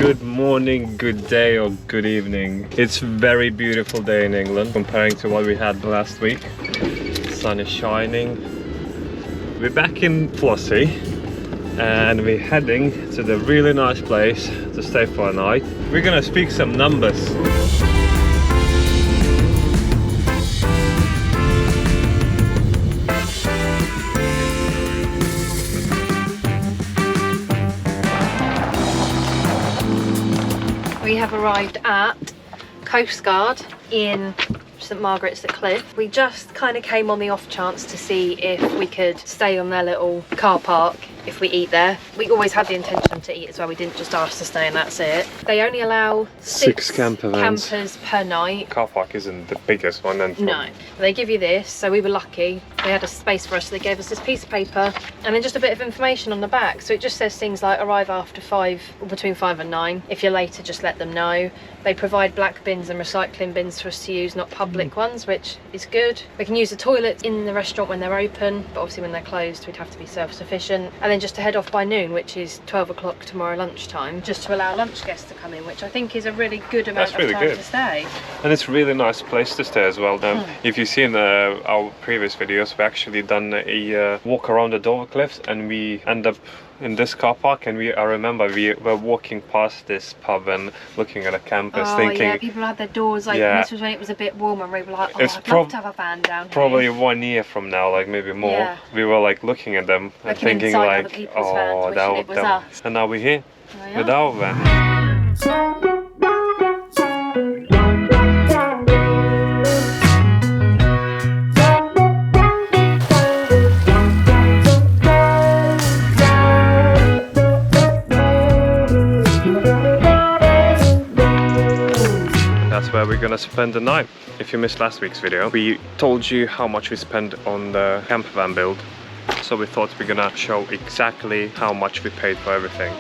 Good morning, good day or good evening. It's a very beautiful day in England comparing to what we had last week. The sun is shining. We're back in Flossie and we're heading to the really nice place to stay for a night. We're gonna speak some numbers. We have arrived at Coastguard in St Margaret's at Cliff. We just kind of came on the off chance to see if we could stay on their little car park if we eat there. We always had the intention to eat as well, we didn't just ask to stay and that's it. They only allow six campers per night. Car park isn't the biggest one then. No, they give you this, so we were lucky. They had a space for us, so they gave us this piece of paper and then just a bit of information on the back. So it just says things like arrive after 5 or between 5 and 9. If you're later, just let them know. They provide black bins and recycling bins for us to use, not public ones, which is good. We can use the toilets in the restaurant when they're open, but obviously when they're closed, we'd have to be self-sufficient. And then just to head off by noon, which is 12 o'clock tomorrow lunchtime, just to allow lunch guests to come in, which I think is a really good amount of time to stay. And it's a really nice place to stay as well. If you've seen our previous videos, we actually done a walk around the Dover Cliffs and we end up in this car park, and I remember we were walking past this pub and looking at a campus thinking... yeah, people had their doors open. This was when it was a bit warmer and we were like, oh, I'd love to have a van down here. Probably 1 year from now, like maybe more, we were like looking at them and thinking like, oh, that was us. And now we're here with our van. Where we're gonna spend the night. If you missed last week's video, we told you how much we spent on the camper van build, so we thought we're gonna show exactly how much we paid for everything.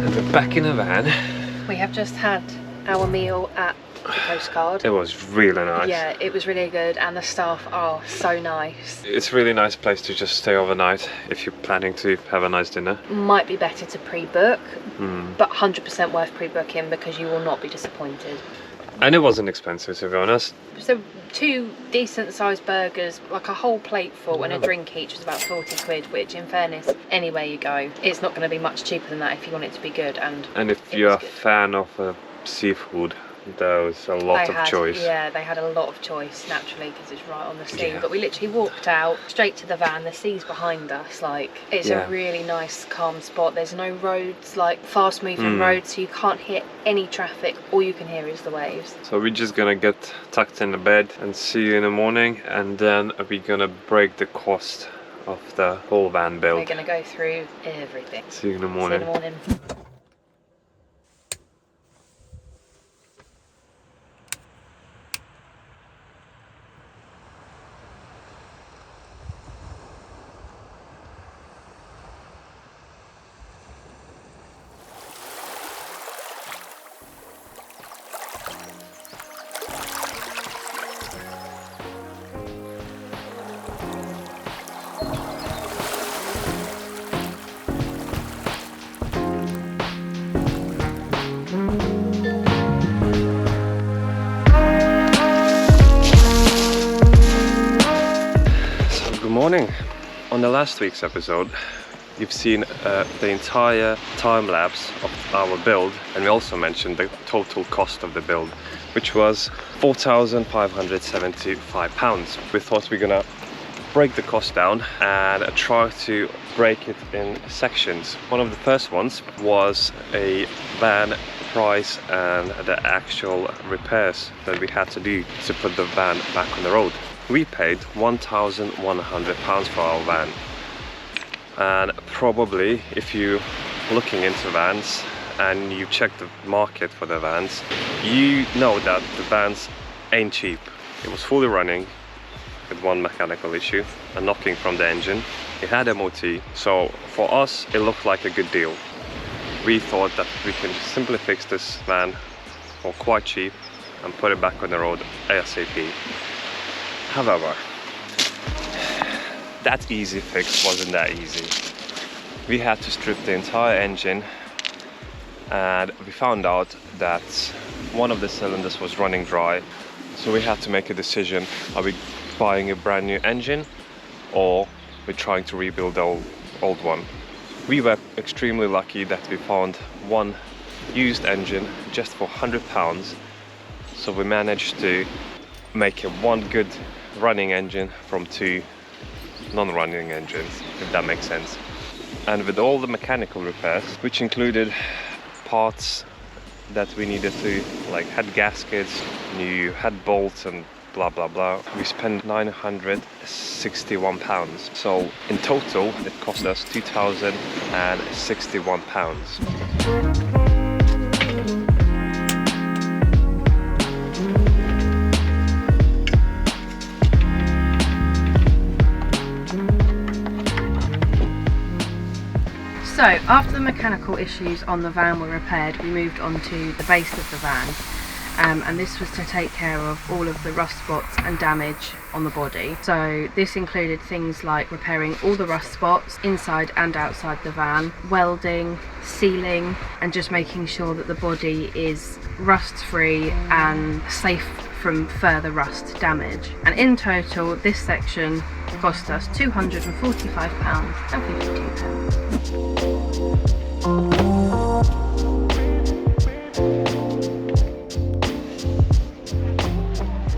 And we're back in the van. We have just had our meal at the Coastguard. It was really nice. Yeah, it was really good and the staff are so nice. It's a really nice place to just stay overnight if you're planning to have a nice dinner. Might be better to pre-book, but 100% worth pre-booking because you will not be disappointed. And it wasn't expensive, to be honest. So 2 decent sized burgers, like a whole plate full and a drink each was about 40 quid, which in fairness, anywhere you go, it's not going to be much cheaper than that if you want it to be good. And if you're a fan of seafood, there was a lot of choice. Yeah, they had a lot of choice naturally because it's right on the sea. But we literally walked out straight to the van. The sea's behind us. Like it's a really nice, calm spot. There's no roads, like fast-moving roads, so you can't hear any traffic. All you can hear is the waves. So we're just gonna get tucked in the bed and see you in the morning, and then we're gonna break the cost of the whole van build. We're gonna go through everything. See you in the morning. See you in the morning. Morning. On the last week's episode, you've seen the entire time lapse of our build, and we also mentioned the total cost of the build, which was £4,575. We thought we're gonna break the cost down and try to break it in sections. One of the first ones was a van price and the actual repairs that we had to do to put the van back on the road. We paid £1,100 for our van, and probably if you're looking into vans and you check the market for the vans, you know that the vans ain't cheap. It was fully running with one mechanical issue, a knocking from the engine. It had MOT, so for us it looked like a good deal. We thought that we can simply fix this van for quite cheap and put it back on the road ASAP. However, that easy fix wasn't that easy. We had to strip the entire engine, and we found out that one of the cylinders was running dry. So we had to make a decision: are we buying a brand new engine, or we're trying to rebuild the old one? We were extremely lucky that we found one used engine just for £100. So we managed to make one good running engine from 2 non-running engines, if that makes sense. And with all the mechanical repairs, which included parts that we needed to, like head gaskets, new head bolts and blah blah blah, we spent £961. So in total it cost us £2,061. So after the mechanical issues on the van were repaired, we moved on to the base of the van, and this was to take care of all of the rust spots and damage on the body. So this included things like repairing all the rust spots inside and outside the van, welding, sealing, and just making sure that the body is rust free and safe from further rust damage. And in total this section cost us £245.52.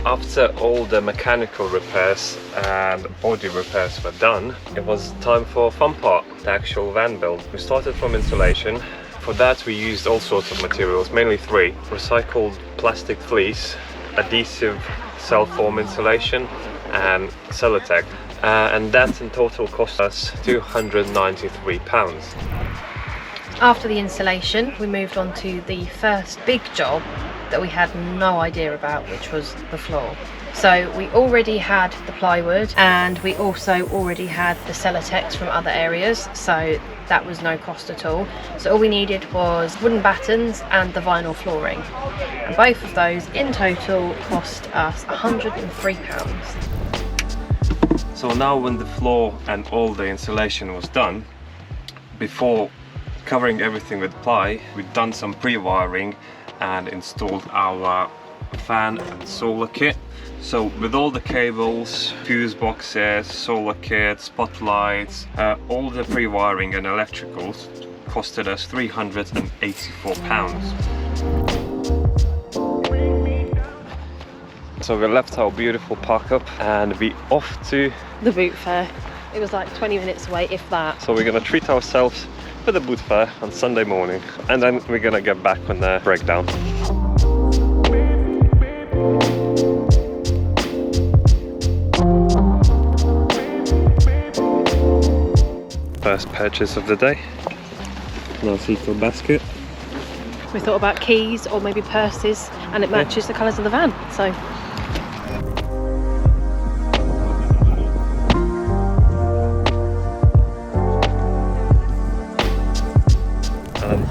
After all the mechanical repairs and body repairs were done, it was time for a fun part, the actual van build. We started from insulation. For that we used all sorts of materials, mainly 3: recycled plastic fleece, adhesive cell foam insulation and Celotech, and that in total cost us £293. After the insulation, we moved on to the first big job that we had no idea about, which was the floor. So we already had the plywood, and we also already had the Celotex from other areas, so that was no cost at all. So all we needed was wooden battens and the vinyl flooring, and both of those in total cost us £103. So now when the floor and all the insulation was done, before covering everything with ply, we'd done some pre-wiring and installed our fan and solar kit. So with all the cables, fuse boxes, solar kit, spotlights, all the pre-wiring and electricals costed us £384. So we left our beautiful park-up and we off to The boot fair. It was like 20 minutes away, if that. So we're gonna treat ourselves with the boot fair on Sunday morning, and then we're gonna get back on the breakdown. First purchase of the day. Nice little basket. We thought about keys or maybe purses, and it matches the colours of the van, so.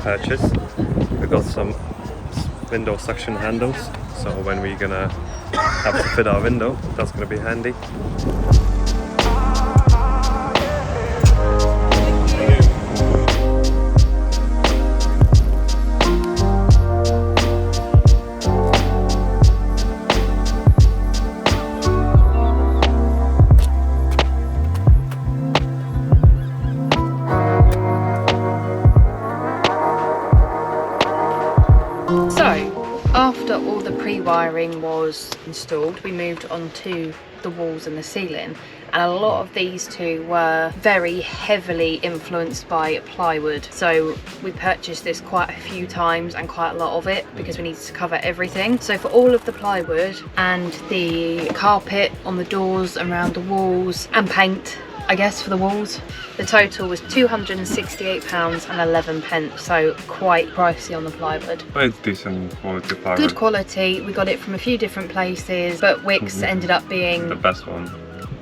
Purchase. We got some window suction handles, so when we're gonna have to fit our window, that's gonna be handy. After all the pre-wiring was installed, we moved on to the walls and the ceiling, and a lot of these two were very heavily influenced by plywood. So we purchased this quite a few times, and quite a lot of it, because we needed to cover everything. So for all of the plywood and the carpet on the doors and around the walls, and paint, I guess, for the walls, the total was £268.11, so quite pricey on the plywood. But it's decent quality plywood. Good quality. We got it from a few different places, but Wickes ended up being the best one,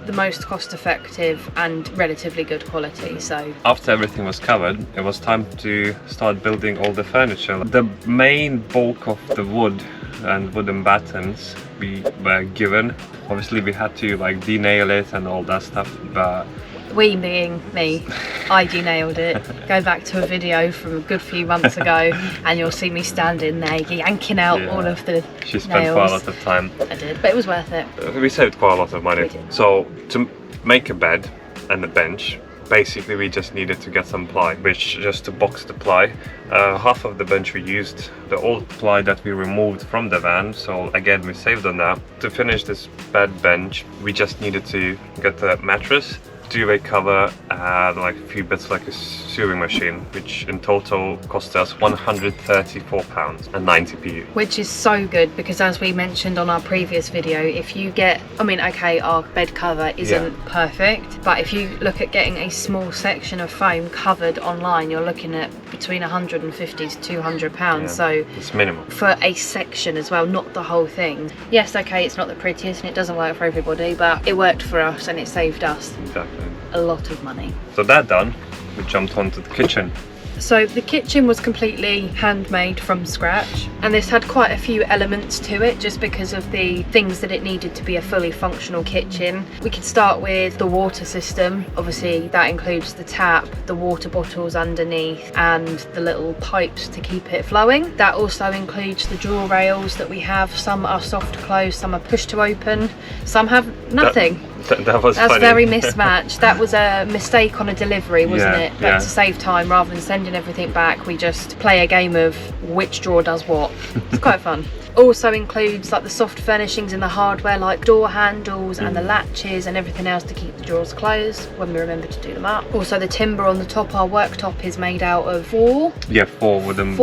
the most cost effective and relatively good quality. So after everything was covered, it was time to start building all the furniture. The main bulk of the wood and wooden battens we were given. Obviously we had to like denail it and all that stuff, but we being me, I nailed it. Go back to a video from a good few months ago and you'll see me standing there yanking out all of the She spent nails. quite a lot of time. I did, but it was worth it. We saved quite a lot of money. We did. So to make a bed and a bench, basically we just needed to get some ply, which just to box the ply. Half of the bench we used the old ply that we removed from the van, so again we saved on that. To finish this bed bench we just needed to get the mattress, duvet cover, and like a few bits like a sewing machine, which in total cost us £134.90. Which is so good because, as we mentioned on our previous video, if you get, I mean, okay, our bed cover isn't perfect, but if you look at getting a small section of foam covered online, you're looking at between £150 to £200. So it's minimal for a section as well, not the whole thing. Yes, okay, it's not the prettiest and it doesn't work for everybody, but it worked for us and it saved us a lot of money. So that done, we jumped onto the kitchen. So the kitchen was completely handmade from scratch, and this had quite a few elements to it just because of the things that it needed to be a fully functional kitchen. We could start with the water system. Obviously that includes the tap, the water bottles underneath, and the little pipes to keep it flowing. That also includes the drawer rails that we have. Some are soft close, some are push to open, some have nothing. That's funny. Very mismatched. That was a mistake on a delivery, wasn't it? But to save time, rather than sending everything back, we just play a game of which drawer does what. It's quite fun. Also includes like the soft furnishings and the hardware, like door handles and the latches and everything else to keep the drawers closed when we remember to do them up. Also the timber on the top, our worktop is made out of four wooden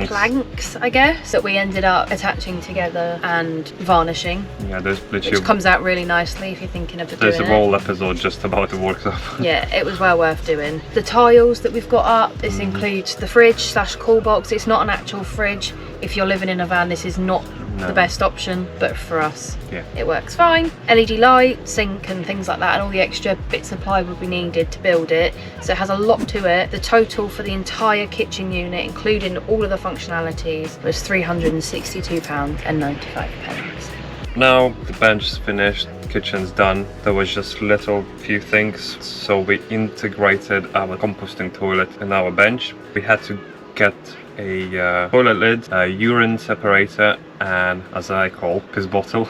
planks, I guess, that we ended up attaching together and varnishing. Yeah, there's literally, which comes out really nicely if you're thinking of doing it. There's a whole episode just about the worktop. Yeah, it was well worth doing. The tiles that we've got up, this includes the fridge / cool box. It's not an actual fridge. If you're living in a van, this is not the best option, but for us it works fine. LED light, sink and things like that, and all the extra bits of plywood we needed to build it, so it has a lot to it. The total for the entire kitchen unit, including all of the functionalities, was £362.95. Now the bench is finished, kitchen's done. There was just little few things, so we integrated our composting toilet in our bench. We had to get a toilet lid, a urine separator, and, as I call, piss bottle,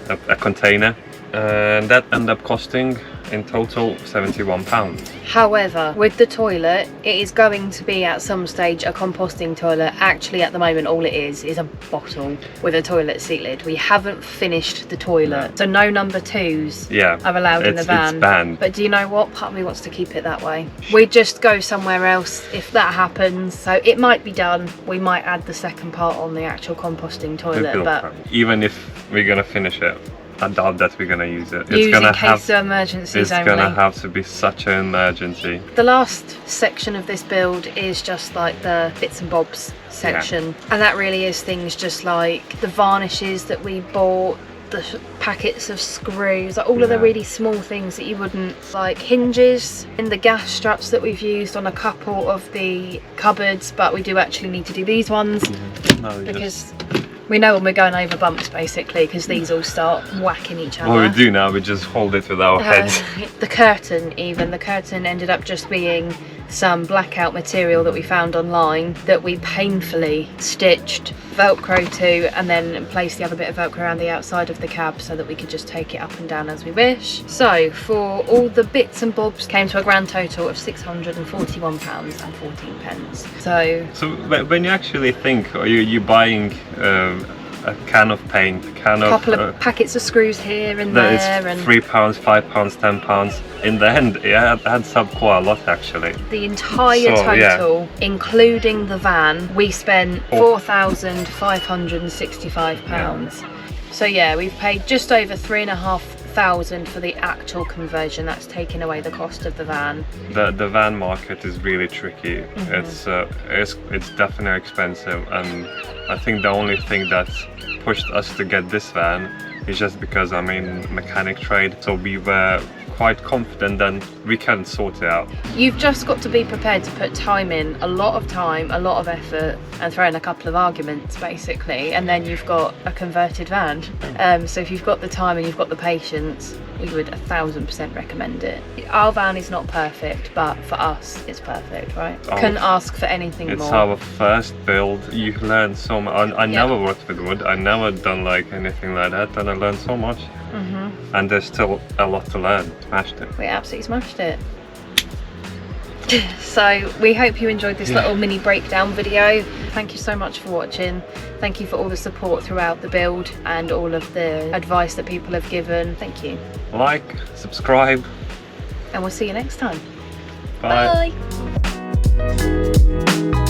a container, and that ended up costing in total £71. However, with the toilet, it is going to be at some stage a composting toilet. Actually, at the moment, all it is a bottle with a toilet seat lid. We haven't finished the toilet, so no number twos are allowed in the van. It's banned. But do you know what? Part of me wants to keep it that way. We just go somewhere else if that happens. So it might be done. We might add the second part on the actual composting toilet. But even if we're gonna finish it, I doubt that we're gonna use it. Use in case of emergencies only. It's gonna have to be such an emergency. The last section of this build is just like the bits and bobs section, and that really is things just like the varnishes that we bought, the packets of screws, like all of the really small things that you wouldn't, like hinges and the gas struts that we've used on a couple of the cupboards, but we do actually need to do these ones because we know when we're going over bumps, basically, because these all start whacking each other. What we do now, we just hold it with our heads. The curtain ended up just being some blackout material that we found online that we painfully stitched Velcro to, and then placed the other bit of Velcro around the outside of the cab so that we could just take it up and down as we wish. So for all the bits and bobs, came to a grand total of £641.14. So when you actually think, are you buying a can of paint, a couple of packets of screws here and there, and £3, £5, £10. In the end, it adds up quite a lot actually. The entire total, including the van, we spent £4,565. So yeah, we've paid just over £3,500 for the actual conversion. That's taking away the cost of the van. The van market is really tricky. It's definitely expensive, and I think the only thing that pushed us to get this van is just because I'm in mechanic trade, so we were quite confident then we can sort it out. You've just got to be prepared to put time in, a lot of time, a lot of effort, and throw in a couple of arguments basically, and then you've got a converted van. So if you've got the time and you've got the patience, we would 1000% recommend it. Our van is not perfect, but for us it's perfect, right? Couldn't ask for anything it's more. our first build. You learn so much. I never worked with wood, I never done like anything like that, and I learned so much. And there's still a lot to learn. Smashed it. We absolutely smashed it. So we hope you enjoyed this little mini breakdown video. Thank you so much for watching. Thank you for all the support throughout the build and all of the advice that people have given. Thank you. Like, subscribe, and we'll see you next time. bye. Bye.